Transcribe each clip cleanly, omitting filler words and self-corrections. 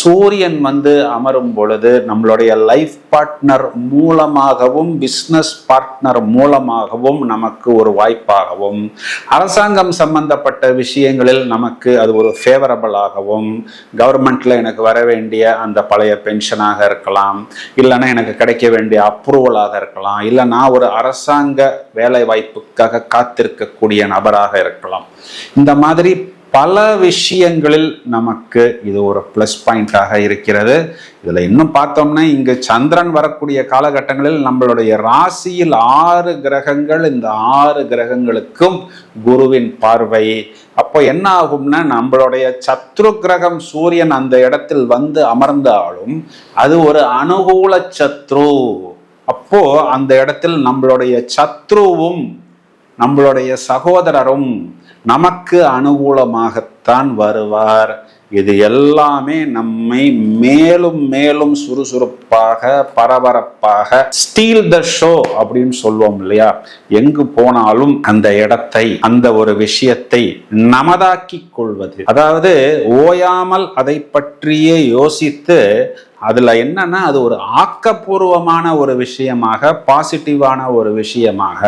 சூரியன் அமரும் பொழுது நம்மளுடைய லைஃப் பார்ட்னர் மூலமாகவும் பிஸ்னஸ் பார்ட்னர் மூலமாகவும் நமக்கு ஒரு வாய்ப்பாகவும், அரசாங்கம் சம்பந்தப்பட்ட விஷயங்களில் நமக்கு அது ஒரு ஃபேவரபிளாகவும், கவர்மெண்ட்ல எனக்கு வர வேண்டிய அந்த பழைய பென்ஷனாக இருக்கலாம், இல்லைன்னா எனக்கு கிடைக்க வேண்டிய அப்ரூவலாக இருக்கலாம், இல்லை நான் ஒரு அரசாங்க வேலை வாய்ப்புக்காக காத்திருக்கக்கூடிய நபராக இருக்கலாம். இந்த மாதிரி பல விஷயங்களில் நமக்கு இது ஒரு பிளஸ் பாயிண்டாக இருக்கிறது. இதுல இன்னும் பார்த்தோம்னா இங்கு சந்திரன் வரக்கூடிய காலகட்டங்களில் நம்மளுடைய ராசியில் 6 கிரகங்கள், இந்த 6 கிரகங்களுக்கும் குருவின் பார்வை. அப்போ என்ன ஆகும்னா, நம்மளுடைய சத்ரு கிரகம் சூரியன் அந்த இடத்தில் அமர்ந்தாலும் அது ஒரு அனுகூல சத்ரு. அப்போ அந்த இடத்தில் நம்மளுடைய சத்ருவும் நம்மளுடைய சகோதரரும் நமக்கு அனுகூலமாகத்தான் வருவார். இது எல்லாமே நம்மை மேலும் மேலும் சுறுசுறுப்பாக, பரபரப்பாக, ஸ்டீல் த ஷோ அப்படின்னு சொல்லுவோம் இல்லையா, எங்கு போனாலும் அந்த இடத்தை, அந்த ஒரு விஷயத்தை நமதாக்கி கொள்வது. அதாவது ஓயாமல் அதை பற்றியே யோசித்து அதுல என்னன்னா அது ஒரு ஆக்கப்பூர்வமான ஒரு விஷயமாக, பாசிட்டிவான ஒரு விஷயமாக,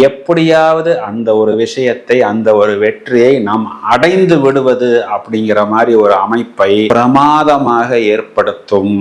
எப்படியாவது அந்த ஒரு விஷயத்தை, அந்த ஒரு வெற்றியை நாம் அடைந்து விடுவது அப்படிங்கிற மாதிரி ஒரு அமைப்பை பிரமாதமாக ஏற்படுத்தும்.